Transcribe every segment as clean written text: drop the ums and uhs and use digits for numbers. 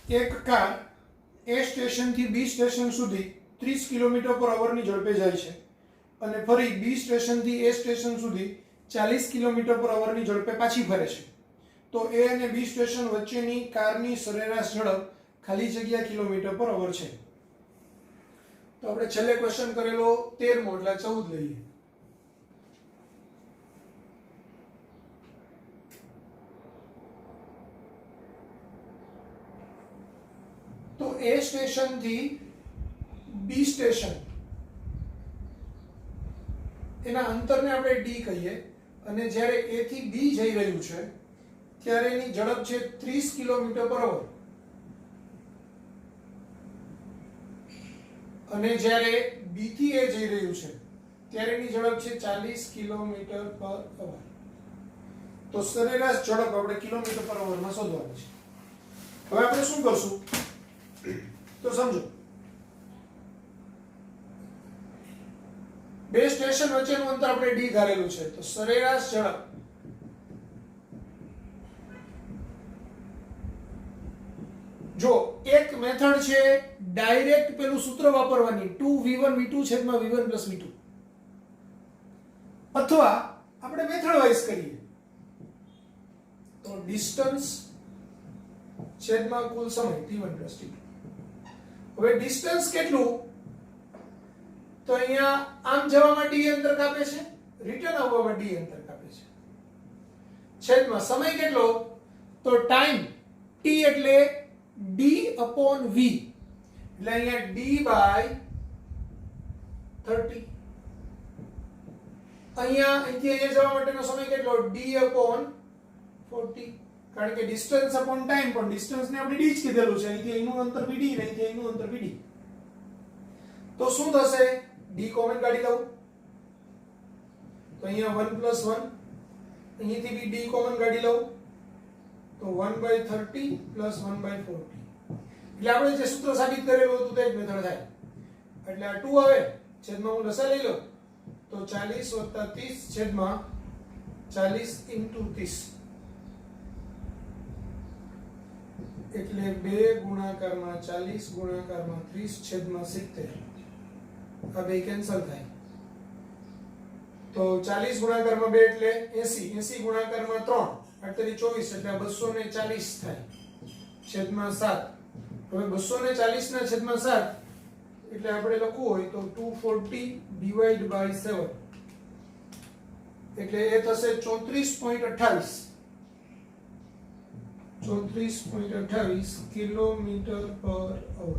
એક કાર એ સ્ટેશનથી બી સ્ટેશન સુધી 30 કિલોમીટર પર અવરની ઝડપે જાય છે અને ફરી બી સ્ટેશનથી એ સ્ટેશન સુધી 40 કિલોમીટર પર અવરની ઝડપે પાછી ફરે છે, તો એ અને બી સ્ટેશન વચ્ચેની કારની સરેરાશ ઝડપ ખાલી જગ્યા કિલોમીટર પર અવર છે. તો આપણે છેલ્લે ક્વેશ્ચન કરેલો 13મો એટલે 14 લઈએ. તો એ સ્ટેશન થી બી સ્ટેશન એના અંતરને આપણે ડી કહીએ અને જ્યારે એ થી બી જઈ રહ્યું છે ત્યારે એની ઝડપ છે 30 કિલોમીટર પર અવર અને જ્યારે બી થી એ જઈ રહ્યું છે ત્યારે એની ઝડપ છે 40 કિલોમીટર પર અવર. તો સરેરાશ ઝડપ આપણે કિલોમીટર પર અવરમાં શોધવાની છે. હવે આપણે શું કરશું તો સમજો, બે સ્ટેશન વચ્ચેનું અંતર આપણે ડી ધારેલું છે, તો સરેરાશ ઝડપ જો એક મેથડ છે ડાયરેક્ટ પેલું સૂત્ર વાપરવાની 2v1 v2 છેદમાં v1 v2, અથવા આપણે મેથડ વાઇઝ કરીએ તો ડિસ્ટન્સ છેદમાં કુલ સમય t1 t2. હવે ડિસ્ટન્સ કેટલું, તો અહીંયા આમ જવામાં d અંતર કાપે છે, રિટર્ન આવવામાં d અંતર કાપે છે, છેદમાં સમય કેટલો, તો ટાઈમ t એટલે d upon v, એટલે અહીંયા d by 30. અહીંયા અહીંથી અહીંયા જવા માટેનો સમય કેટલો, d upon 40, કારણ કે ડિસ્ટન્સ અપોન ટાઈમ, પણ ડિસ્ટન્સ ને આપણે d જ કીધેલું છે, અહીંથી અહીંનું અંતર vd ને અહીંથી અહીંનું અંતર vd. તો શું થશે, d કોમન કાઢી લઉં તો અહીંયા 1 + 1, અહીંથી બી d કોમન કાઢી લઉં તો 1/30 + 1/40, એટલે આપણે જે સૂત્ર સાબિત કરેલું હતું તે જ મેથડ થાય. એટલે આ 2 આવે છેદમાં હું લસા લઈ લઉં તો 40 + 30 છેદમાં 40 × 30, એટલે 2 ગુણાકારમાં 40 ગુણાકારમાં 30 છેદમાં 70, આ બે કેન્સલ થાય તો 40 ગુણાકારમાં 2 એટલે 80, 80 ગુણાકારમાં 3 એટલે 24, એટલે 240 થાય છેદમાં 7. હવે 240 ના છેદમાં 7 એટલે આપણે લખવું હોય તો 240 / 7, એટલે એ થશે 34.28 કિલોમીટર પર અવર.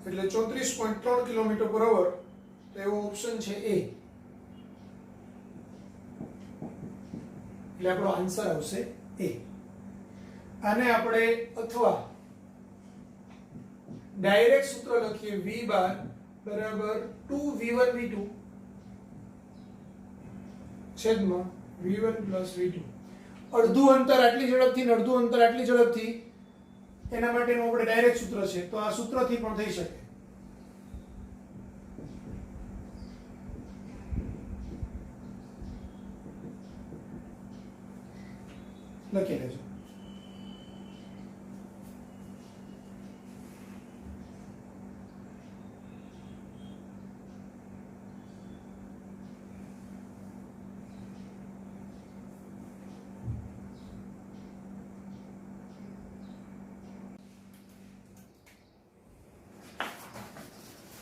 એટલે 34.3 કિલોમીટર પર અવર, તો એવો ઓપ્શન છે એ, એટલે આપણો આન્સર આવશે એ. આને આપણે અથવા ડાયરેક્ટ સૂત્ર લખીએ v બાર બરાબર 2v1 v2 છેદમાં v1 + v2. અડધું અંતર આટલી ઝડપથી ને અડધું અંતર આટલી ઝડપથી, એના માટેનું આપણે ડાયરેક્ટ સૂત્ર છે, તો આ સૂત્રથી પણ થઈ શકે. લખી લેજો.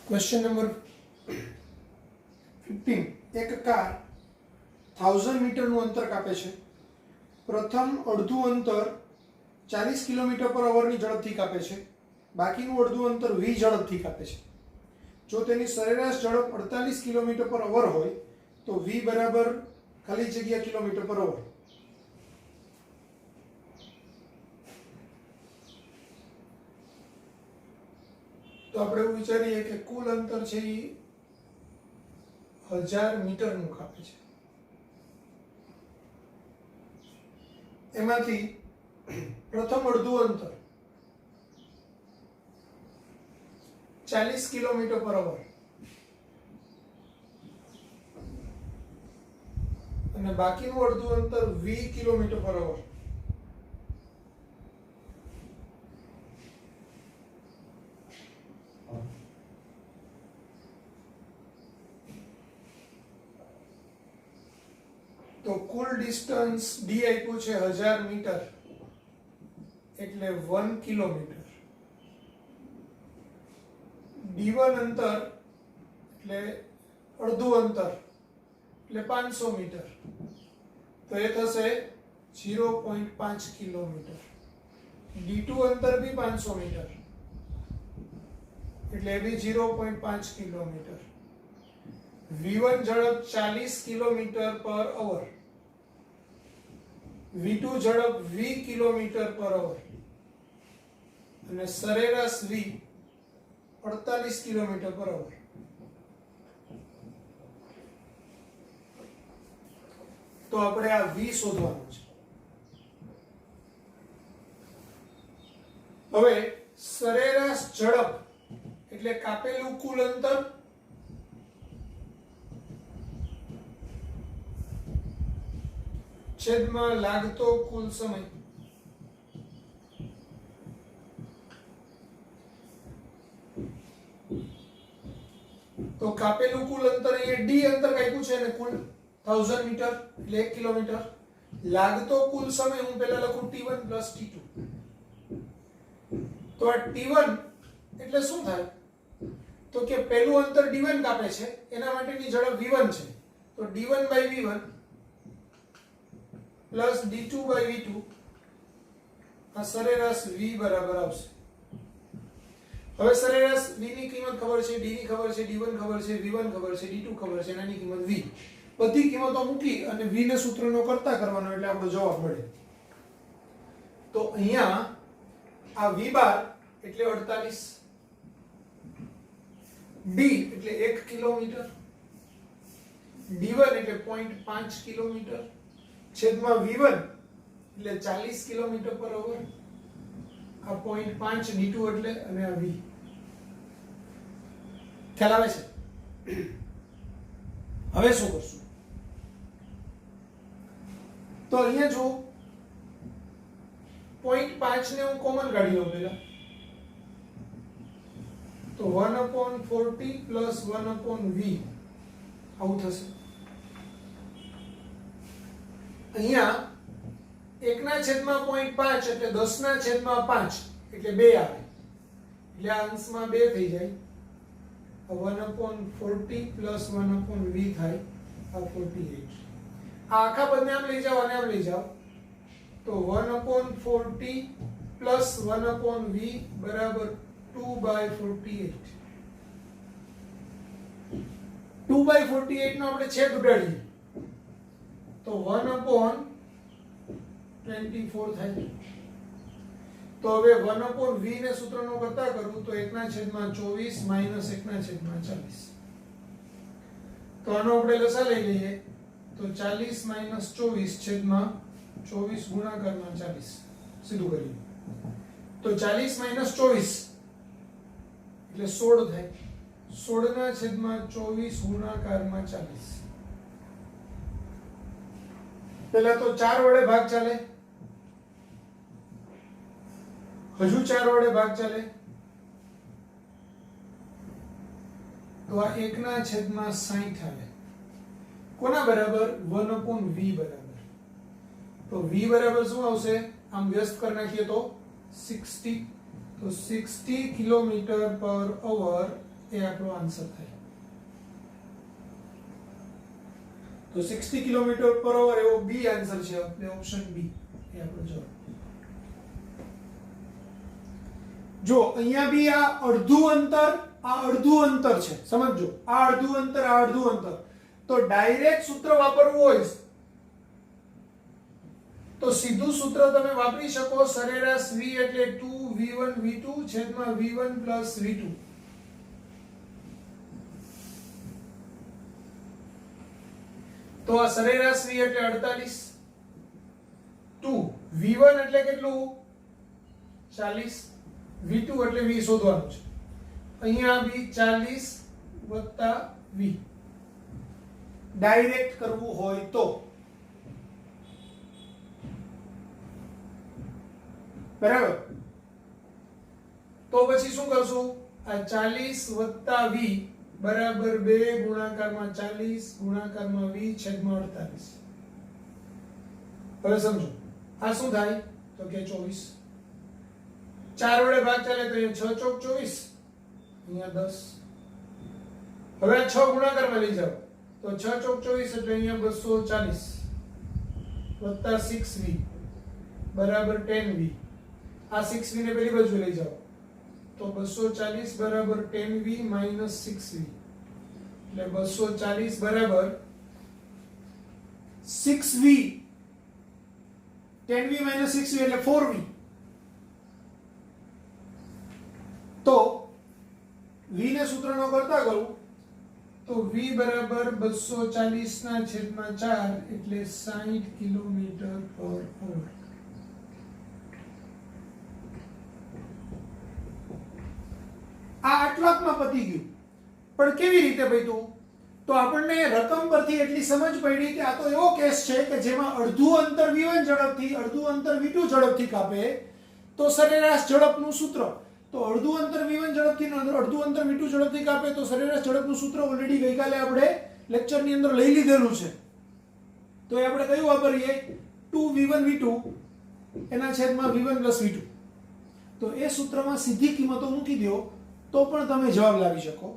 Question number 15. એક કાર 1000 મીટરનું અંતર કાપે છે. પ્રથમ અડધું અંતર 40 કિલોમીટર પર અવરની ઝડપથી કાપે છે, બાકીનું અડધું અંતર v ઝડપથી કાપે છે. જો તેની સરેરાશ ઝડપ 48 કિલોમીટર પર અવર હોય તો v બરાબર ખાલી જગ્યા કિલોમીટર પર અવર. તો આપણે એવું વિચારીએ કે કુલ અંતર છે એ 1000 મીટરનું કાપે છે. એમાંથી પ્રથમ અડધું અંતર 40 કિલોમીટર પર અવર અને અને બાકીનું અડધું અંતર v કિલોમીટર પર અવર. તો કુલ ડિસ્ટન્સ d આપ્યું છે 1000 મીટર એટલે 1 કિલોમીટર. d1 અંતર એટલે અડધું અંતર એટલે 500 મીટર. તો એ થશે 0.5 કિલોમીટર. d2 અંતર બી 500 મીટર એટલે એ બી 0.5 કિલોમીટર. v1 ઝડપ 40 કિલોમીટર પર અવર. v2 ઝડપ 20 કિલોમીટર પર અવર અને સરેરાશ v 48 કિલોમીટર પર અવર. તો આપણે આ v શોધવાનું છે. હવે સરેરાશ ઝડપ એટલે કાપેલું કુલ અંતર છેદમાં લાગતો કુલ સમય. તો કાપેલું કુલ અંતર અહીંયા d અંતર કાપ્યું છે અને કુલ 1000 મીટર એટલે 1 કિલોમીટર. લાગતો કુલ સમય હું પહેલા લખું t1 t2. તો આ t1 એટલે શું થાય તો કે પહેલું અંતર d1 કાપે છે એના માટેની ઝડપ v1 છે. તો d1 v1 plus d2 v2 આ સરેરાશ v બરાબર આવશે. હવે સરેરાશ v ની કિંમત ખબર છે, d ની ખબર છે, d1 ખબર છે, v1 ખબર છે, d2 ખબર છે, એની કિંમત v. બધી કિંમતો મૂકી અને v ને સૂત્રનો કરતા કરવાનો એટલે આપણો જવાબ મળે. તો અહીંયા આ v બાર એટલે 48, d એટલે 1 કિલોમીટર, d1 એટલે 0.5 કિલોમીટર છેદમાં v1 એટલે 40 કિલોમીટર પર અવર. આ 0.5 d2 એટલે અને આ v. ખ્યાલ આવે છે? હવે શું કરશું? તો અહીંયા જો 0.5 ને હું કોમન કાઢી લઉં પહેલા. તો 1/40 પ્લસ 1/v આવું થશે. અહીંયા 1/0.5 એટલે 10/5 એટલે 2 આવે એટલે આ અંશમાં 2 થઈ જાય. 1/40 પ્લસ 1/v થાય આ 48. આ આખા પદને આમ લઈ જાઓ અને આમ લઈ જાઓ તો 1/40 પ્લસ 1/v બરાબર 2/48. 2/48 નો આપણે છેદ ઉડાડીએ તો 1/24 થાય. તો હવે 1/v ને સૂત્રનો કરતા કરું તો 1/24 માઈનસ 1/40. તો આનો આપણે લસા લઈ લઈએ તો 40 માઈનસ 24 છેદમાં 24 ગુણાકારમાં 40 સીધું કરીએ તો 40 માઈનસ 24 એટલે 16 થાય. 16/24 ગુણાકારમાં 40. પહેલા તો 4 વડે ભાગ ચાલે, હજુ 4 વડે ભાગ ચાલે તો આ 1/60 આવે. કોના બરાબર? 1/v બરાબર. તો v બરાબર શું આવશે? આમ વ્યસ્ત કરી નાખીએ તો 60. તો 60 કિલોમીટર પર અવર એ આપણો આન્સર થાય. તો 60 કિલોમીટર પર અવર એવો બી આન્સર છે. એટલે ઓપ્શન બી એ આપણો જવાબ. જો અહીંયા બી આ અડધું અંતર છે. સમજો આ અડધું અંતર તો ડાયરેક્ટ સૂત્ર વાપરવું હોય તો સીધું સૂત્ર તમે વાપરી શકો. સરેરાશ v એટલે 2v1 v2 છેદમાં v1 પ્લસ v2. તો આ સરેરાશ v એટલે 48. 2 v1 એટલે કેટલું? 40. v2 એટલે v શોધવાનું છે. અહીંયા બી 40 વત્તા v ડાયરેક્ટ કરવું હોય તો બરાબર. તો પછી શું કરશું? આ 40 વત્તા v બરાબર 2 ગુણાકારમાં 40 ગુણાકારમાં v છેદમાં 48. હવે સમજો આ શું થાય તો કે 24. 4 વડે ભાગ ચાલે તો અહીંયા 6 ચોક 24, અહીંયા 10. હવે આ 6 ગુણાકારમાં લઈ જાઓ તો 6 ચોક 24 એટલે અહીંયા 240 વત્તા 6v બરાબર 10v. આ 6v ને પેલી બાજુ લઈ જાઓ તો 240 બરાબર 10v માઈનસ 6v એટલે 240 બરાબર 6v. 10v માઈનસ 6v એટલે 4v. તો v ને સૂત્રનો કરતા કરું તો v બરાબર 240 ના છેદમાં 4 એટલે 60 કિલોમીટર પર અવર. આ આટલાકમાં પતી ગયું. પણ કેવી રીતે પત્યું? તો આપણને રકમ પરથી એટલી સમજ પડી કે આ તો એવો કેસ છે કે જેમાં અડધું અંતર v1 ઝડપથી અડધું અંતર v2 ઝડપથી કાપે તો સરેરાશ ઝડપનું સૂત્ર. તો અડધું અંતર v1 ઝડપથી અડધું અંતર v2 ઝડપથી કાપે તો સરેરાશ ઝડપનું સૂત્ર ઓલરેડી ગઈકાલે આપણે લેક્ચરની અંદર લઈ લીધેલું છે. તો એ આપણે કયું વાપરીએ? 2v1 v2 એના છેદમાં v1 v2. તો એ સૂત્રમાં સીધી કિંમતો મૂકી દો તો પણ તમે જવાબ લાવી શકો.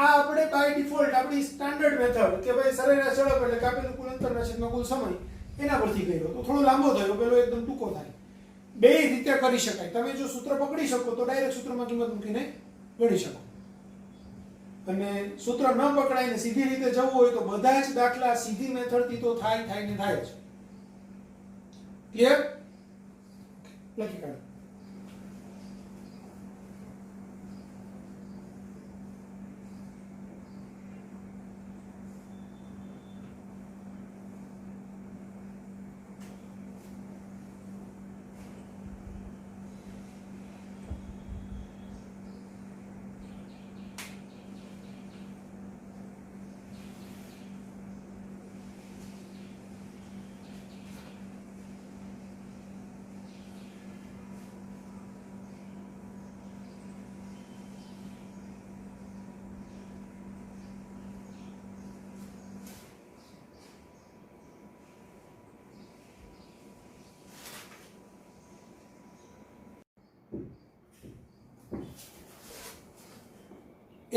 આ આપણે બાય ડિફોલ્ટ આપણી સ્ટાન્ડર્ડ મેથડ કે ભાઈ સરેરાશ ઝડપ એટલે કાપેલું કુલ અંતરના છેદમાં કુલ સમય એના પરથી કર્યો તો થોડો લાંબો થયો, પેલો એકદમ ટૂંકો થાય. બે રીતે કરી શકાય. તમે જો સૂત્ર પકડી શકો તો ડાયરેક્ટ સૂત્રમાં કિંમત મૂકીને ગણી શકો, અને સૂત્ર ન પકડાય ને સીધી રીતે જવું હોય તો બધા જ દાખલા સીધી મેથડથી તો થાય ને થાય જ. ક્લિયર? લખી કાઢો.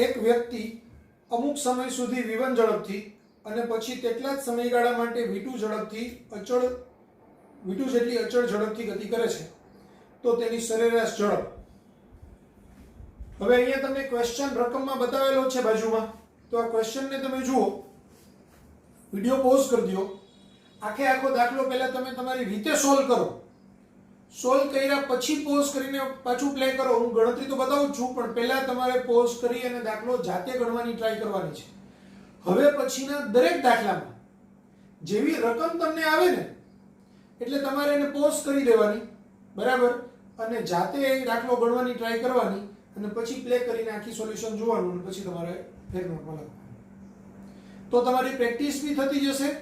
એક વ્યક્તિ અમુક સમય સુધી v1 ઝડપથી અને પછી તેટલા જ સમયગાળા માટે v2 જેટલી અચળ ઝડપથી ગતિ કરે છે તો તેની સરેરાશ ઝડપ. હવે અહીંયા તમને ક્વેશ્ચન રકમમાં બતાવેલો છે બાજુમાં, તો આ ક્વેશ્ચનને તમે જુઓ, વિડિયો પોઝ કરી દો, આખે આખો દાખલો પહેલા તમે તમારી રીતે સોલ્વ કરો. સોલ્વ કર્યા પછી પોઝ કરીને પાછું પ્લે કરો. હું ગણતરી તો બતાવું છું પણ પહેલા તમારે પોઝ કરી અને દાખલો જાતે ગણવાની ટ્રાય કરવાની છે. હવે પછીના દરેક દાખલામાં જેવી રકમ તમને આવે ને એટલે તમારે એને પોઝ કરી દેવાની, બરાબર, અને જાતે એ દાખલો ગણવાની ટ્રાય કરવાની અને પછી પ્લે કરીને આખી સોલ્યુશન જોવાનું અને પછી તમારે ફેર નોટમાં લખવાનું. તો તમારી પ્રેક્ટિસ બી થતી જશે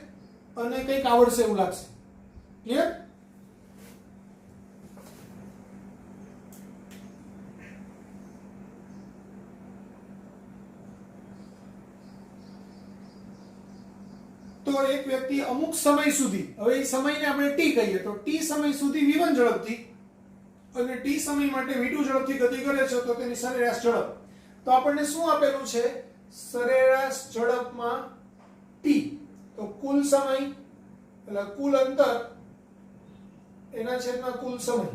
અને કંઈક આવડશે એવું લાગશે. ક્લિયર? તો એક વ્યક્તિ અમુક સમય સુધી, હવે એ સમયને આપણે t કહીએ તો t સમય સુધી v1 ઝડપથી અને t સમય માટે v2 ઝડપથી ગતિ કરે છે તો તેની સરેરાશ ઝડપ. તો આપણને શું આપેલું છે? સરેરાશ ઝડપમાં t. તો કુલ સમય એટલે કુલ અંતર એના છેદમાં કુલ સમય.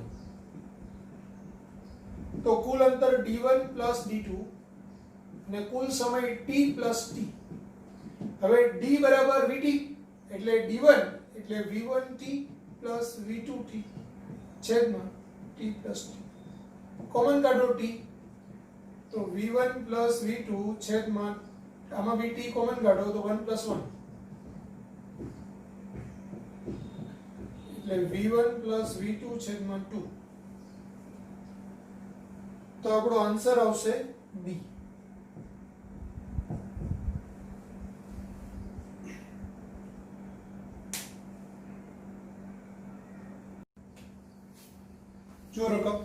તો કુલ અંતર d1 d2 અને કુલ સમય t t. હવે d બરાબર vt એટલે d1 એટલે v1t v2t છેદમાં t t. કોમન કાઢો t તો v1 v2 છેદમાં આમાં vt કોમન કાઢો તો 1 1 એટલે v1 v2 છેદમાં 2. તો આપણો આન્સર આવશે b. જો જો રકમ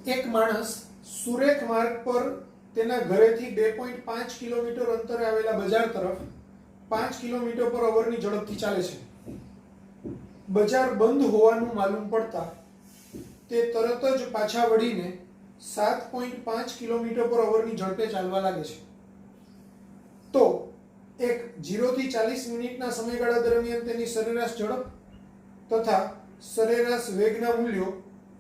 એક માણસ સુરેખ માર્ગ પર તેના ઘરેથી 2.5 કિલોમીટર અંતરે આવેલા બજાર તરફ 5 કિલોમીટર પર અવરની ઝડપથી ચાલે છે. બજાર બંધ હોવાનું માલુમ પડતા તે તરત જ પાછા વળીને 7.5 કિલોમીટર પર અવરની ઝડપે ચાલવા લાગે છે. તો એક 0 થી 40 મિનિટના સમયગાળા દરમિયાન તેની સરેરાશ ઝડપ તથા સરેરાશ વેગના મૂલ્યો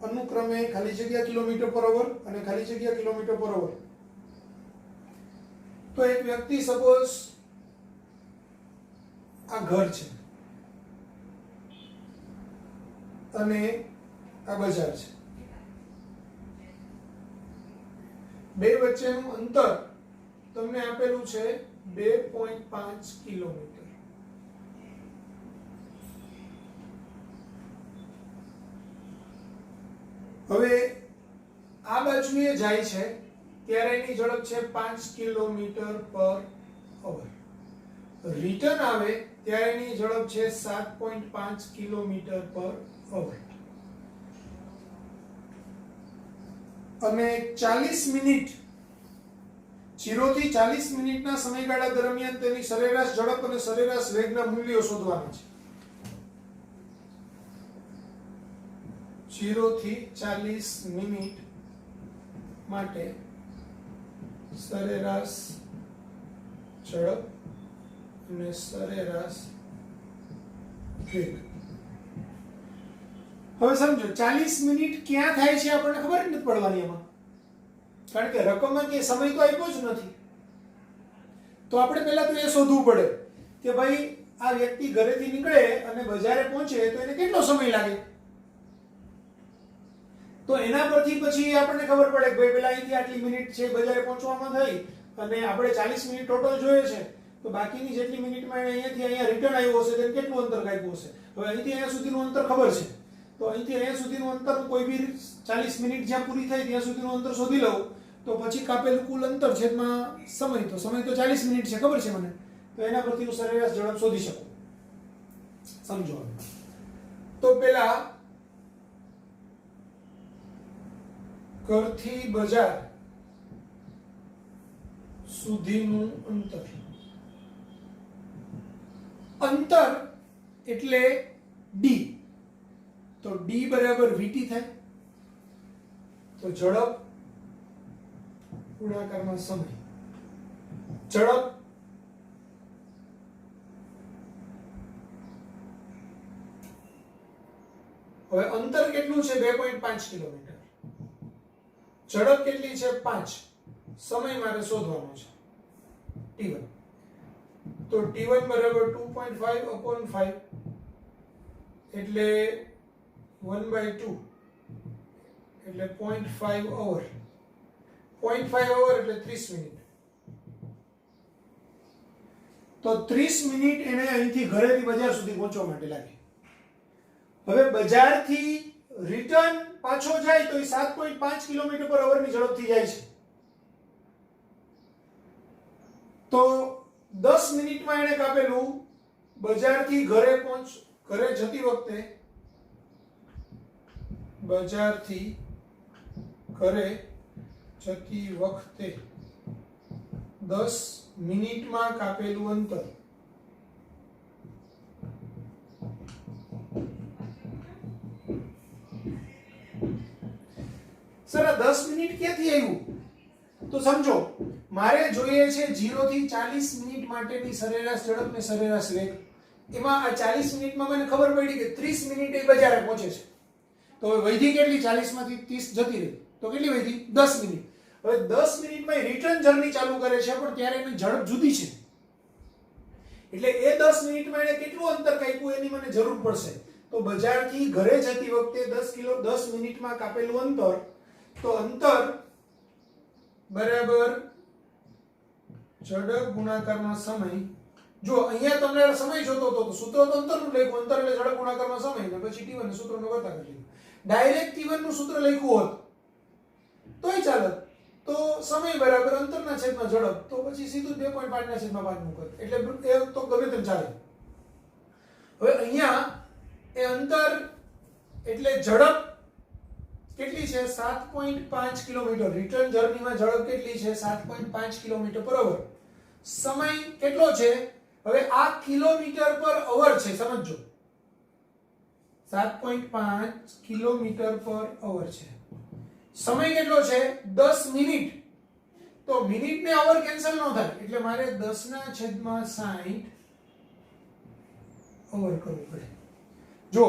અનુક્રમે ખાલી જગ્યા કિલોમીટર પર અવર અને ખાલી જગ્યા કિલોમીટર પર અવર. તો એક વ્યક્તિ સપોઝ આ ઘર છે અને આ બજાર છે, બે વચ્ચેનું અંતર તમને આપેલું છે 2.5 કિલોમીટર. હવે આ બાજુએ જાય છે ત્યારે એની ઝડપ છે 5 કિલોમીટર પર અવર. રિટર્ન આવે ત્યારે એની ઝડપ છે 7.5 કિલોમીટર પર અવર. અને 40 મિનિટ 0 થી 40 મિનિટના સમયગાળા દરમિયાન તેની સરેરાશ ઝડપ અને સરેરાશ વેગના મૂલ્યો શોધવાના છે. 0 થી 40 મિનિટ માટે સરેરાશ ઝડપ અને સરેરાશ વેગ. હવે સમજો 40 મિનિટ ક્યાં થાય છે આપણને ખબર જ નથી પડવાની એમાં, કારણ કે રકમમાં કે સમય તો આપ્યો જ નથી. તો આપણે પહેલા તો એ શોધવું પડે કે ભાઈ આ વ્યક્તિ ઘરેથી નીકળે અને બજારે પહોંચે તો એને કેટલો સમય લાગે. તો એના પરથી પછી આપણને ખબર પડે કે ભાઈ પેલા અહીંથી આટલી મિનિટ છે બજારે પહોંચવામાં થઈ અને આપણે 40 મિનિટ ટોટલ જોઈએ છે, તો બાકીની જેટલી મિનિટમાં અહીંયાથી અહીંયા રિટર્ન આવ્યો હશે તેને કેટલું અંતર કાપ્યું હશે. હવે અહીંથી અહીંયા સુધીનું અંતર ખબર છે, તો અહીંથી અહીંયા સુધીનું અંતર કોઈ બી 40 મિનિટ જ્યાં પૂરી થાય ત્યાં સુધીનું અંતર શોધી લઉં તો પછી કાપેલું કુલ અંતર છેદમાં સમય, તો સમય તો 40 મિનિટ છે ખબર છે મને, તો એના પરથી હું સરેરાશ ઝડપ શોધી શકું. સમજો. તો પેલા ઘરથી બજાર સુધીનું અંતર એટલે d. તો d બરાબર vt થાય. તો ઝડપ ગુણાકારમાં સમય. ઝડપ હવે અંતર કેટલું છે 2.5 કિલોમીટર, ઝડપ કેટલી છે 5, સમય મારે શોધવાનો છે t1. તો t1 બરાબર 2.5/5 એટલે 1/2 એટલે 0.5 અવર. 0.5 અવર એટલે 30 મિનિટ. તો 30 મિનિટ એને અહીંથી ઘરેથી બજાર સુધી પહોંચવા માટે લાગી. હવે બજારથી રિટર્ન પાછો જાય તો એ 7.5 કિલોમીટર પર અવરની ઝડપથી જાય છે. તો 10 મિનિટમાં એને કાપેલું બજારથી ઘરે જતી વખતે બજારથી ઘરે જતી વખતે 10 મિનિટમાં કાપેલું અંતર સર 10 મિનિટ ક્યાંથી આવ્યું? તો સમજો મારે જોઈએ છે 0 થી 40 મિનિટ માટેની સરેરાશ ઝડપ ને સરેરાશ વેગ. એમાં આ 40 મિનિટમાં મને ખબર પડી કે 30 મિનિટે બજારે પહોંચે છે. તો હવે વૈધી કેટલી? 40 માંથી 30 જતી રહી તો કેટલી વૈધી? 10 મિનિટ. હવે 10 મિનિટમાં રિટર્ન જર્ની ચાલુ કરે છે પણ ત્યારે એની ઝડપ જુદી છે. એટલે એ 10 મિનિટમાં એને કેટલું અંતર કાપ્યું એની મને જરૂર પડશે. તો બજારથી ઘરે જતી વખતે 10 મિનિટમાં કાપેલું અંતર, તો અંતર બરાબર ઝડપ ગુણાકારમાં સમય. જો અહીંયા તમને સમય જોતો હતો તો સૂત્ર તો અંતરનું લખ્યું, અંતર એટલે ઝડપ ગુણાકારમાં સમય, ને પછી t1 નું સૂત્રનો કરતા કરી લીધું. ડાયરેક્ટ t1 નું સૂત્ર લખ્યું હોત તોય ચાલે. તો સમય બરાબર અંતરના છેદમાં ઝડપ, તો પછી સીધું 2.5 ના છેદમાં 5 મૂકો એટલે એ તો ગમે તેમ ચાલે. હવે અહીંયા એ અંતર એટલે ઝડપ કેટલી છે? 7.5 કિલોમીટર. રિટર્ન જર્નીમાં ઝડપ કેટલી છે? 7.5 કિલોમીટર પર અવર. સમય કેટલો છે? હવે આ કિલોમીટર પર અવર છે, સમજો. 7.5 કિલોમીટર પર અવર છે. સમય કેટલો છે? 10 મિનિટ. તો મિનિટ ને અવર કેન્સલ ન થાય એટલે મારે 10/60 અવર કરવું પડે. જો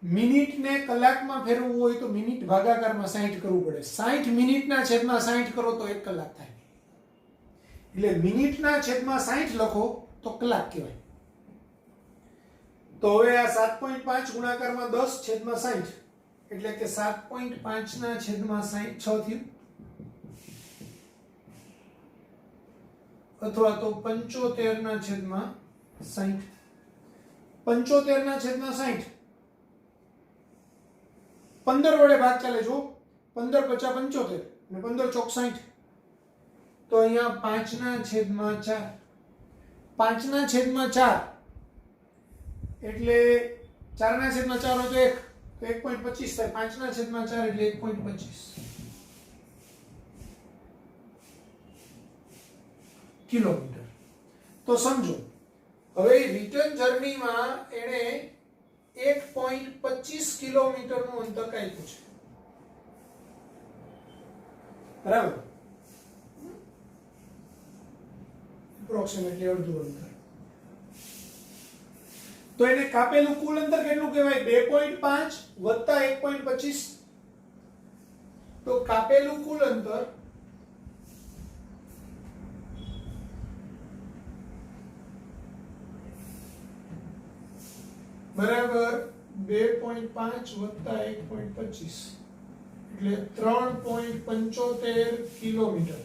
મિનિટ ને કલાકમાં ફેરવવું હોય તો મિનિટ ભાગાકારમાં 60 કરવું પડે. 60 મિનિટના છેદમાં 60 કરો તો 1 કલાક થાય. એટલે મિનિટના છેદમાં 60 લખો તો કલાક કહેવાય. તો હવે આ 7.5 ગુણાકારમાં 10/60 એટલે કે 7.5 ના છેદમાં 60 6 થયું, અથવા તો 75 ના છેદમાં 60. 75 ના છેદમાં 60 15 વડે ભાગ ચાલે. જો 15 × 50 75 અને 15 × 60. તો અહીંયા 5 ના છેદમાં 4. 5 ના છેદમાં 4 એટલે 4 ના છેદમાં 4 હોય તો 1 તો 1.25 થાય. 5 ના છેદમાં 4 એટલે 1.25 કિલોમીટર. તો સમજો હવે રિટર્ન જર્નીમાં એને 1.25 કિલોમીટરનું અંતર કાપ્યું છે, બરાબર? એપ્રોક્સિમેટલી અડધું અંતર. તો એને કાપેલું કુલ અંતર કેટલું કહેવાય? 2.5 વત્તા 1.25. તો કાપેલું કુલ અંતર બરાબર 2.5 વત્તા 1.25 એટલે 3.75 કિલોમીટર.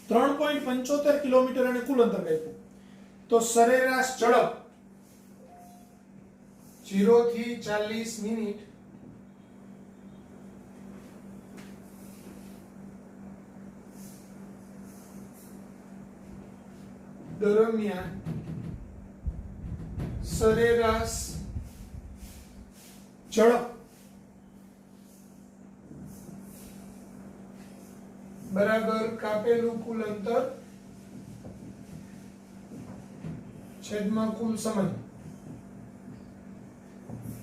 3.75 કિલોમીટર અને કુલ અંતર કાપ્યું. તો સરેરાશ ઝડપ 0 થી 40 મિનિટ દરમિયાન સરેરાશ ઝડપ બરાબર કાપેલું કુલ અંતર છેદમાં કુલ સમય.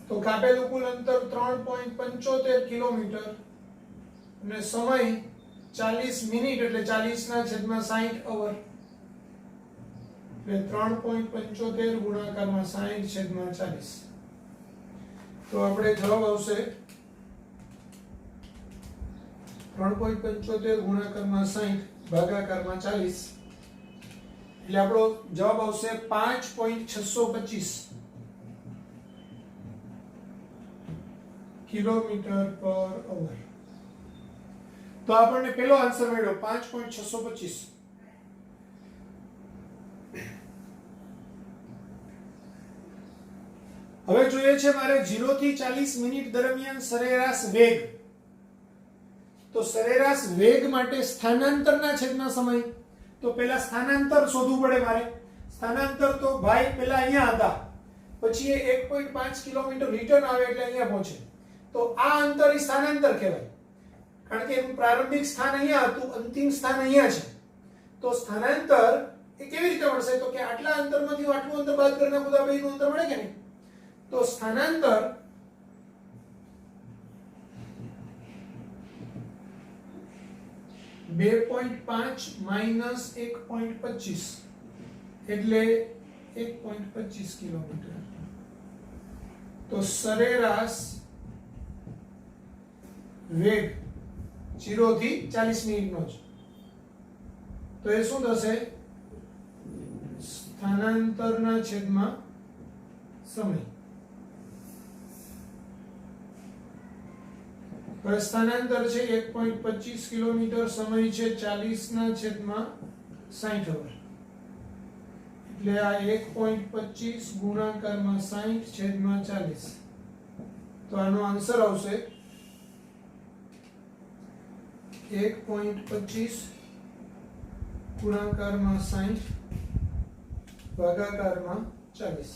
તો કાપેલું કુલ અંતર 3.75 કિલોમીટર અને સમય 40 મિનિટ એટલે 40 ના છેદમાં 60 અવર એટલે 3.75 ગુણાકારમાં 60 છેદમાં 40. તો આપણે જવાબ આવશે 3.75 ગુણાકારમાં 60 ભાગાકારમાં 40 એટલે આપણો જવાબ આવશે 5.625 કિલોમીટર પર અવર. તો આપણને પહેલો આન્સર મળ્યો 5.625. હવે જોઈએ છે મારે 0 થી 40 મિનિટ દરમિયાન સરેરાશ વેગ. તો સરેરાશ વેગ માટે સ્થાનાંતરના છેદમાં સમય. તો પહેલા સ્થાનાંતર શોધવું પડે મારે. સ્થાનાંતર તો ભાઈ પહેલા અહીંયા હતા, પછી એ 1.5 કિલોમીટર રિટર્ન આવે એટલે અહીંયા પહોંચે. તો આ અંતર એ સ્થાનાંતર કહેવાય, કારણ કે એનું પ્રારંભિક સ્થાન અહીંયા હતું, અંતિમ સ્થાન અહીંયા છે. તો સ્થાનાંતર એ કેવી રીતે મળશે? તો કે આટલા અંતરમાંથી આટલું અંતર બાદ કરી નાખો તો આ બેનું અંતર મળે કે નહીં? તો સ્થાનાંતર -2.5 -1.25 એટલે 1.25 કિલોમીટર. તો સરેરાશ વેગ 0 થી 40 મિનિટનો છે. તો એ શું થશે? સ્થાનાંતરના છેદમાં સમય. સ્થાનાંતર છે 1.25 કિલોમીટર, સમય છે 40 ના છેદમાં 60 અવર એટલે આ 1.25 ગુણાકારમાં 60 છેદમાં 40. તો આનો આન્સર આવશે 1.25 ગુણાકારમાં 60 ભાગાકારમાં 40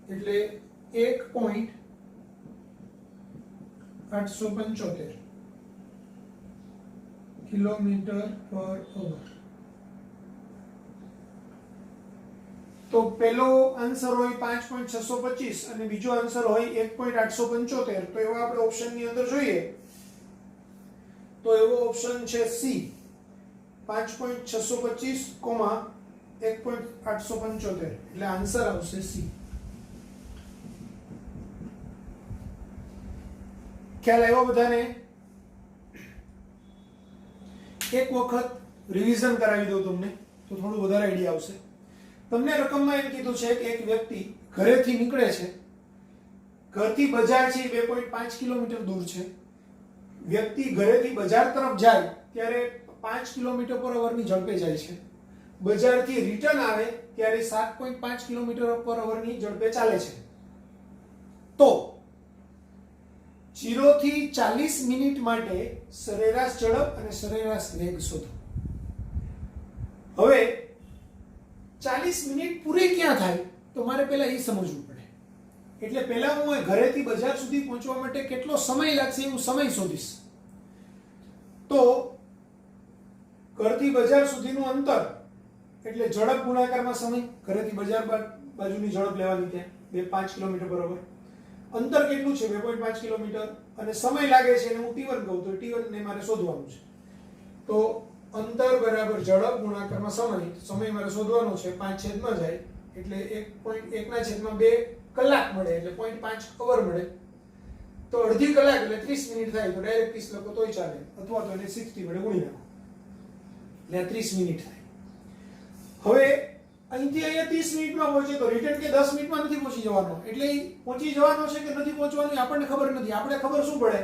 એટલે 1.875 કિલોમીટર પર અવર. તો પહેલો આન્સર હોય 5.625 અને બીજો આન્સર હોય 1.875. તો એવો આપણે ઓપ્શનની અંદર જોઈએ તો એવો ઓપ્શન છે સી 5.625, 1.875 એટલે આન્સર આવશે સી. ખ્યાલ આવ્યો બધાને? એક વખત રિવિઝન કરાવી દઉં તમને તો થોડું વધારે આઈડિયા આવશે. તમને રકમમાં એમ કીધું છે કે એક વ્યક્તિ ઘરેથી નીકળે છે, ઘરથી બજાર છે 2.5 કિલોમીટર દૂર છે. વ્યક્તિ ઘરેથી બજાર તરફ જાય ત્યારે 5 કિલોમીટર પર અવરની ઝડપે જાય છે. બજારથી રિટર્ન આવે ત્યારે 7.5 કિલોમીટર પર અવરની ઝડપે ચાલે છે. તો 0 થી 40 મિનિટ માટે સરેરાશ ઝડપ અને સરેરાશ વેગ શોધો. હવે 40 મિનિટ પૂરી ક્યાં થાય તો મારે પહેલા એ સમજવું પડે. એટલે પહેલા હું ઘરેથી બજાર સુધી પહોંચવા માટે કેટલો સમય લાગશે હું સમય શોધીશ. તો ઘરથી બજાર સુધીનું અંતર એટલે ઝડપ ગુણાકારમાં સમય. ઘરેથી બજાર બાજુની ઝડપ લેવાની ત્યાં 5 કિલોમીટર બરોબર. અંતર કેટલું છે 2.5 કિલોમીટર અને સમય લાગે છે એને હું t1 કહું તો t1 ને મારે શોધવાનું છે. તો અંતર બરાબર ઝડપ ગુણાકારમાં સમય. સમય મારે શોધવાનો છે 5 છેદમાં જાય એટલે 1.1/2 કલાક મળે એટલે 0.5 અવર મળે. તો અડધી કલાક એટલે 30 મિનિટ થાય તો ડાયરેક્ટ 30 લખો તોય ચાલે અથવા તો એને 60 વડે ગુણી નાખો એટલે 30 મિનિટ થાય. હવે અહીંથી અહીંયા 30 મિનિટમાં પહોંચે તો રિટર્ન કે 10 મિનિટમાં નથી પહોંચી જવાનો. એટલે પહોંચી જવાનો છે કે નથી પહોંચવાનું આપણને ખબર નથી. આપણે ખબર શું પડે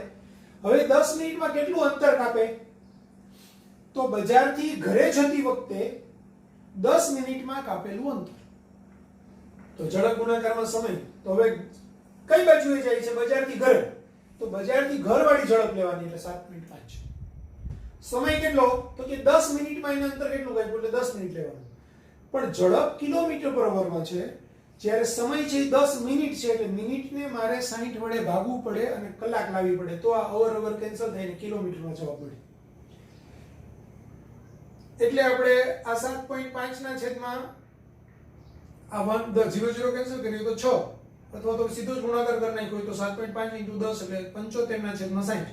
હવે 10 મિનિટમાં કેટલું અંતર કાપે તો બજારથી ઘરે જતી વખતે 10 મિનિટમાં કાપેલું અંતર. તો ઝડપ ગુણાકારમાં સમય. તો હવે કઈ બાજુએ જાય છે બજારથી ઘરે તો બજારથી ઘર વાળી ઝડપ લેવાની એટલે 7.5. સમય કેટલો તો કે 10 મિનિટમાં એનું અંતર કેટલું કાપ્યું એટલે 10 મિનિટ લેવાનું. પણ ઝડપ કિલોમીટર પર અવરમાં છે જ્યારે સમય છે 10 મિનિટ છે એટલે મિનિટને મારે 60 વડે ભાગવું પડે અને કલાક લાવવી પડે તો આ અવર કેન્સલ થઈને કિલોમીટરમાં જવા પડે. એટલે આપણે આ 7.5 ના છેદમાં આ 0 કેન્સલ કરીએ તો 6 અથવા તો સીધો જ ગુણાકાર કરી નાખ્યો તો 7.5 * 10 એટલે 75 ના છેદમાં 60.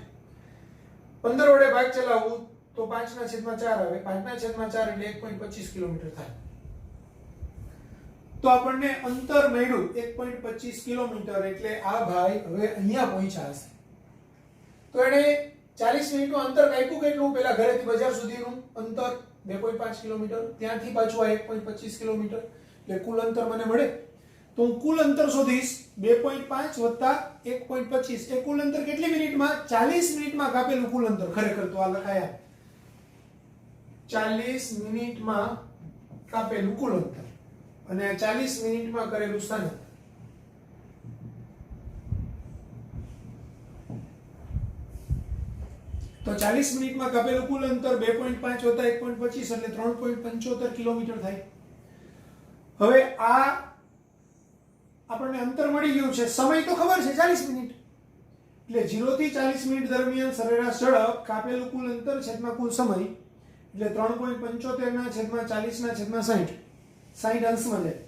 15 વડે ભાગ ચલાવવું તો 5 ના છેદમાં 4 આવે. 5 ના છેદમાં 4 એટલે 1.25 કિલોમીટર થાય. તો આપણને અંતર મળ્યું 1.25 કિલોમીટર એટલે આ ભાઈ હવે અહીંયા પહોંચ્યા હશે. તો એને 40 મિનિટનું અંતર કાપ્યું કેટલું પહેલા ઘરેથી બજાર સુધીનું અંતર 2.5 કિલોમીટર ત્યાંથી પાછું આ 1.25 કિલોમીટર એટલે કુલ અંતર મને મળે. તો હું કુલ અંતર શોધીશ 2.5 વત્તા 1.25 એ કુલ અંતર કેટલી મિનિટમાં 40 મિનિટમાં કાપેલું કુલ અંતર. ખરેખર તો આ લખાયા 40 મિનિટમાં કાપેલું કુલ અંતર અને 40 મિનિટમાં કરેલું સ્થાનાંતર. તો 40 મિનિટમાં કાપેલું કુલ અંતર 2.5 વત્તા 1.25 એટલે 3.75 કિલોમીટર થાય. હવે આ આપણને અંતર મળી ગયું છે. સમય તો ખબર છે 40 મિનિટ એટલે 0 થી 40 મિનિટ દરમિયાન સરેરાશ ઝડપ કાપેલું કુલ અંતર છેદમાં કુલ સમય એટલે 3.75 ના છેદમાં 40 ના છેદમાં 60. 60 અંશમાં જાય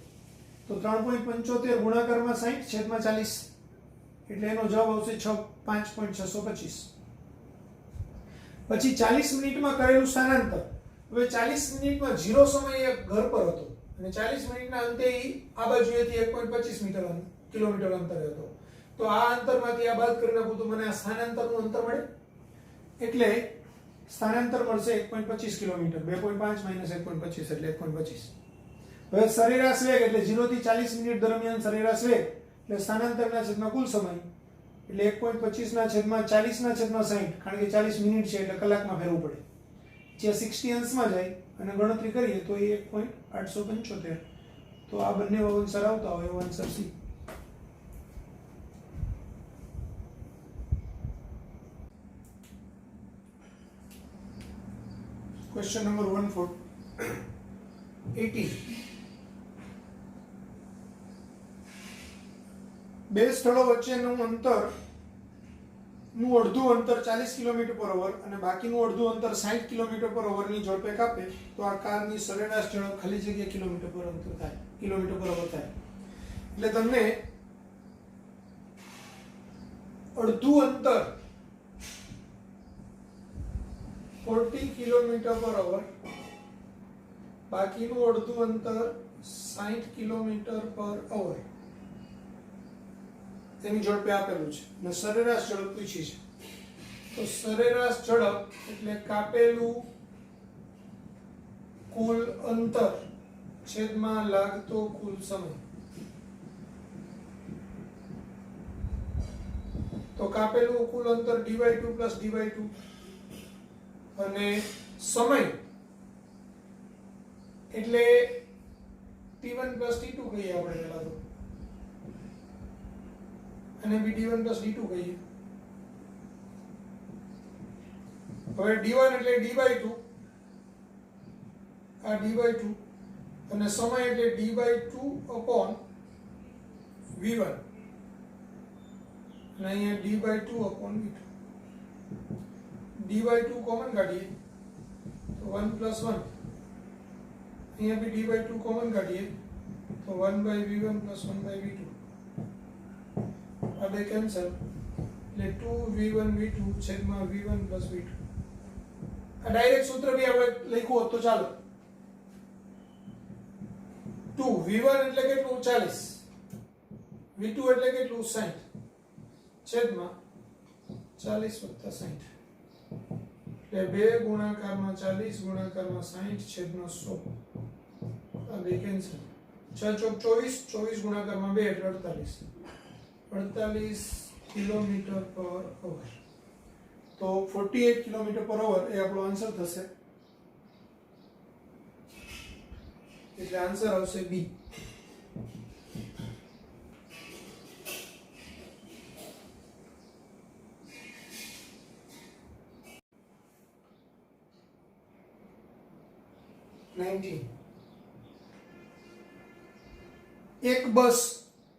તો 3.75 ગુણાકારમાં 60 છેદમાં 40 એટલે એનો જવાબ આવશે 5.625. પછી 40 મિનિટમાં કરેલું સ્થાનાંતર. હવે 40 મિનિટમાં 0 સમયે ઘર પર હતો અને 40 મિનિટના અંતે આ બાજુએથી 1.25 કિલોમીટર અંતરે હતો. તો આ અંતરમાંથી આ બાદ કરી નાખું તો મને આ સ્થાનાંતરનું અંતર મળે એટલે સ્થાનાંતર મળશે 1.25 કિલોમીટર. 2.5 - 1.25 એટલે 1.25. હવે સરેરાશ વેગ એટલે 0 થી 40 મિનિટ દરમિયાન સરેરાશ વેગ એટલે સ્થાનાંતરના છેદમાં કુલ સમય એટલે 1.25 ના છેદમાં 40 ના છેદમાં 60 કારણ કે 40 મિનિટ છે એટલે કલાકમાં ફેરવું પડે. જે 60 અંશમાં જાય અને ગણતરી કરીએ તો એ 1.875. તો આ બંને આન્સર આવતા હોય એવો આન્સર સી. Question number 118. બે સ્થળો વચ્ચેનું અંતર નું અડધું અંતર 40 કિલોમીટર પર અવર અને બાકીનું અડધું અંતર 60 કિલોમીટર પર અવરની ઝડપે કાપે તો આ કારની સરેરાશ ઝડપ ખાલી જગ્યા કિલોમીટર પર અંતર થાય, કિલોમીટર પર અવર થાય. એટલે તમને અડધું અંતર 40 કિલોમીટર પર અવર, બાકીનું અડધું અંતર 60 કિલોમીટર પર અવર તેની ઝડપે આપેલું છે અને સરેરાશ ઝડપ પૂછી છે. તો સરેરાશ ઝડપ એટલે કાપેલું કુલ અંતર છેદમાં લાગતો કુલ સમય. તો કાપેલું કુલ અંતર d/2 + d/2 અને સમય એટલે t1 + t2 કહીએ આપણે પહેલા તો, અને d1 + d2 કહીએ. હવે d1 એટલે d/2, આ d/2 અને સમય એટલે d/2/v1 અને અહીંયા d/2/v2. d/2 કોમન કાઢીએ તો 1 + 1, અહીંયા બી d/2 કોમન કાઢીએ તો 1/v1 + 1/v2. આ બે કેન્સલ એટલે 2v1v2 છેદમાં v1 + v2. આ ડાયરેક્ટ સૂત્ર બી આપણે લખ્યું હોત તો ચાલો. 2v1 એટલે કેટલું 40, v2 એટલે કેટલું 60 છેદમાં 40 + 60 એટલે 2 ગુણાકારમાં 40 ગુણાકારમાં 60 છેદમાં 100. આ બે કેન્સલ. 6 × 24, 24 ગુણાકારમાં 2 એટલે 48 કિલોમીટર પર અવર. તો 48 કિલોમીટર પર અવર એ આપણો આન્સર થશે. એટલે આન્સર આવશે બી. એક બસ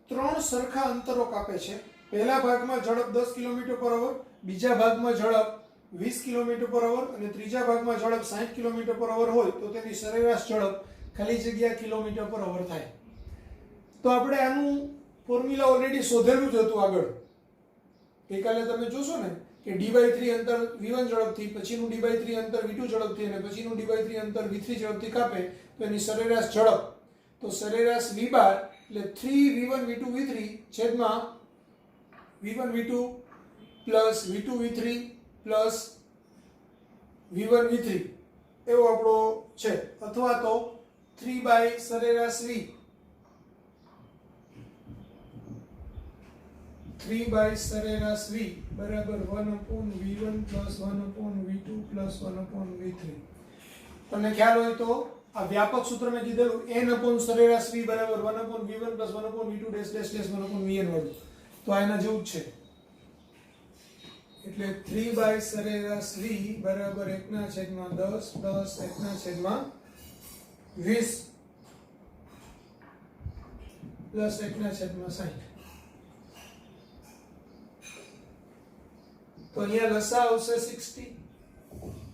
3 સરખા અંતરો કાપે છે. પહેલા ભાગમાં ઝડપ 10 કિલોમીટર પર અવર, બીજા ભાગમાં ઝડપ 20 કિલોમીટર પર અવર અને ત્રીજા ભાગમાં ઝડપ 60 કિલોમીટર પર અવર હોય તો તેની સરેરાશ ઝડપ ખાલી જગ્યા કિલોમીટર પર અવર થાય. તો આપણે આનું ફોર્મ્યુલા ઓલરેડી શોધેલું જ હતું આગળ. ગઈકાલે તમે જોશો ને કે d/3 અંતર v1 ઝડપથી, પછીનું d/3 અંતર v2 ઝડપથી અને પછીનું d/3 અંતર v3 ઝડપથી કાપે તો એની સરેરાશ ઝડપ, તો સરેરાશ v બાર એટલે 3v1 v2 v3 છેદમાં v1 v2 plus v2 v3 plus v1 v3 એવો આપણો છે. અથવા તો 3 સરેરાશ v, 3 સરેરાશ v બરાબર 1/v1 plus 1/v2 plus 1/v3. તમને ખ્યાલ હોય તો આ વ્યાપક સૂત્ર મેં કીધેલું n સરેરાશ v બરાબર 1/v1 plus 1/v2 dash dash dash 1/vn વાળું. તો આ એના જેવું જ છે. એટલે 3 સરેરાશ v બરાબર 1/10 પ્લસ 1/20 પ્લસ 1/60. તો અહીંયા લસા આવશે 60.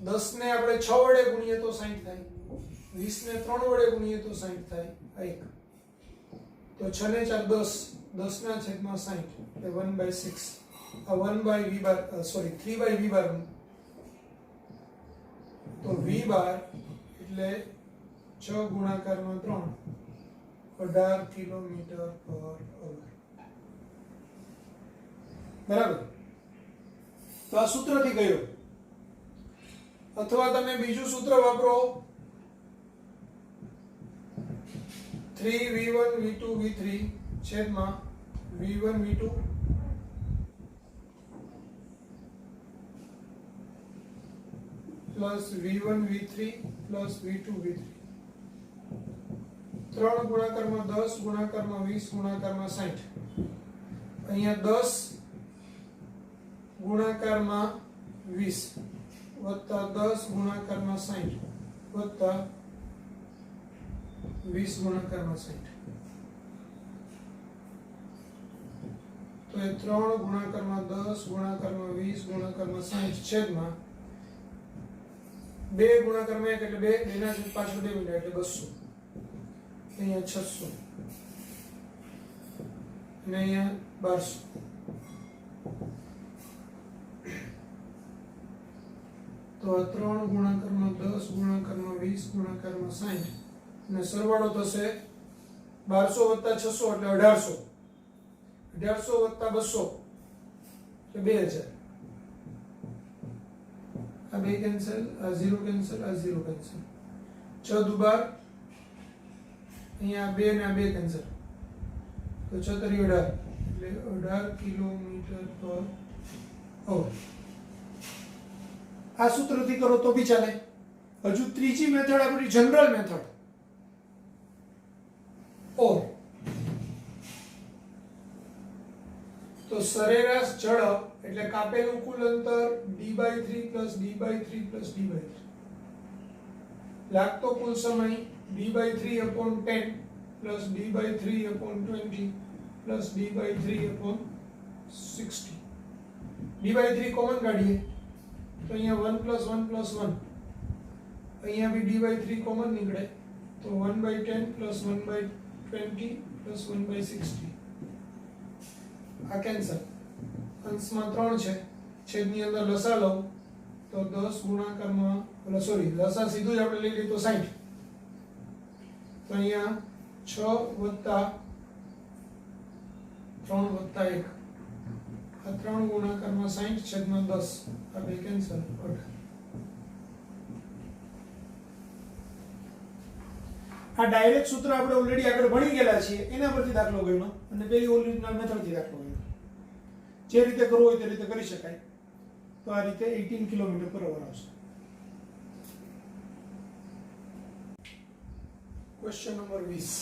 10 ને આપણે 6 વડે ગુણીએ તો 60 થાય, 20 ને 3 વડે ગુણીએ તો 60 થાય. આ એક તો 6 ને 4 10, 10/60 એટલે 1/6. આ 1/v બાર સોરી 3/v બાર. તો v બાર એટલે 6 ગુણાકારમાં 3 18 કિલોમીટર પર અવર. બરાબર. તો આ સૂત્રથી ગયો. અથવા તમે બીજું સૂત્ર વાપરો, 3v1 v2 v3 છેદમાં v1 v2 plus v1 v3 plus v2 v3. 3 ગુણાકારમાં 10 ગુણાકારમાં 20 ગુણાકારમાં 60. અહીંયા 10 ગુણાકારમાં 20 વત્તા 10 ગુણાકારમાં 60 વત્તા 20 ગુણાકારમાં 60. તો એ 3 ગુણાકારમાં 10 ગુણાકારમાં 20 ગુણાકારમાં 60 છેદમાં 2 ગુણાકારમાં 1 એટલે 2, 2 ના છેદ પાછળ 2 મીંડા એટલે 200. અહીંયા 600 અને અહીંયા 1200. તો 3 ગુણાકારમાં 10 ગુણાકારમાં 20 ગુણાકારમાં 60 અને સરવાળો થશે 1200 + 600 એટલે 1800. 1800 + 200 એટલે 2000. આ 2 કેન્સલ, આ 0 કેન્સલ, આ 0 કેન્સલ. 6 દુ 12, અહીંયા 2 ને 2 કેન્સલ. તો 6 તરી 18 એટલે 18 કિલોમીટર/અવર. આ સૂત્રથી કરો તો બી ચાલે. હજુ ત્રીજી મેથડ આપણી જનરલ મેથડ. ઓર તો સરેરાશ ઝડપ એટલે કાપેલું કુલ અંતર d/3 + d/3 + d/3 લાગતો કુલ સમય d/3/10 + d/3/20 + d/3/60. d/3 common કાઢીએ તો અહીંયા 1 + 1 + 1, અહીંયા બી d/3 કોમન નીકળે તો 1/10 + 1/20 + 1/60. આ કેન્સલ. અંશમાં 3 છે, છેદની અંદર લસા લઉં તો 10 ગુણાકારમાં લસા સીધું જ આપણે લઈ લઈએ તો 60. તો અહીંયા 6 + 3 + 1, આ 3 ગુણાકારમાં 60 છેદમાં 10, આ બે કેન્સલ. 18. આ ડાયરેક્ટ સૂત્ર આપણે ઓલરેડી આગળ ભણી ગયેલા છીએ, એના પરથી દાખલો ગણ્યો અને પેલી ઓરિજિનલ મેથડથી દાખલો ગણ્યો. જે રીતે કરવું હોય તે રીતે કરી શકાય. તો આ રીતે 18 કિલોમીટર/અવર આવશે. Question number 20.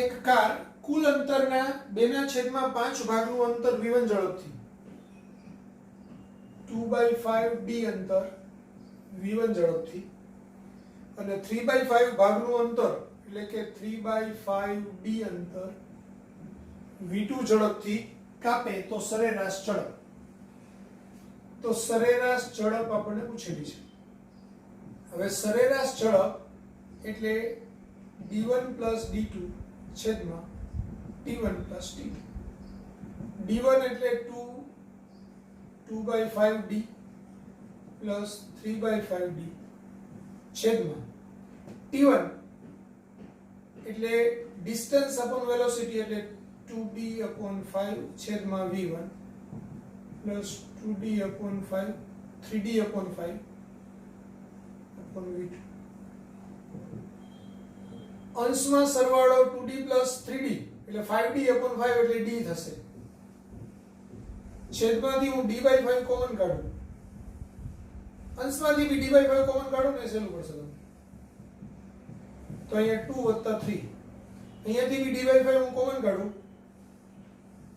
એક કાર કુલ અંતરના 2/5 ભાગનું અંતર v1 ઝડપથી 2/5d અંતર v1 ઝડપથી અને 3/5 ભાગનું અંતર એટલે કે 3/5d અંતર v2 ઝડપથી કાપે તો સરેરાશ ઝડપ. તો સરેરાશ ઝડપ આપણને પૂછેલી છે. હવે સરેરાશ ઝડપ એટલે d1 + d2 છેદમાં t1 + t2. d1 એટલે 2/5d + 3/5d છેદમાં t1 એટલે ડિસ્ટન્સ અપોન વેલોસિટી એટલે 2d/5 છેદમાં v1 + 2d/5 3d/5 v2. અંશમાં સરવાળો 2d + 3d એટલે 5d/5 એટલે d થશે. છેદમાંથી હું d/5 કોમન કાઢું, અંશમાંથી બી d/5 કોમન કાઢું ને સહેલું પડશે તમને. તો અહીંયા 2 + 3, અહીંયાથી બી d/5 હું કોમન કાઢું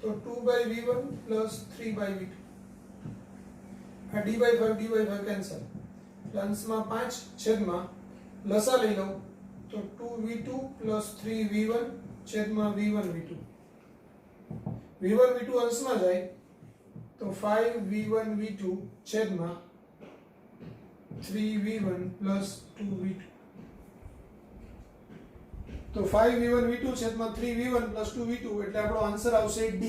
તો 2/v1 + 3/v2. આ d/5 કેન્સલ. અંશમાં 5 છેદમાં લસા લઈ લઉં તો 2v2 + 3v1 છેદમાં v1 v2. v1 v2 અંશમાં જાય તો 5v1 v2 છેદમાં 3v1 + 2v2. તો 5v1 v2 છેદમાં 3v1 + 2v2 એટલે આપણો આન્સર આવશે D.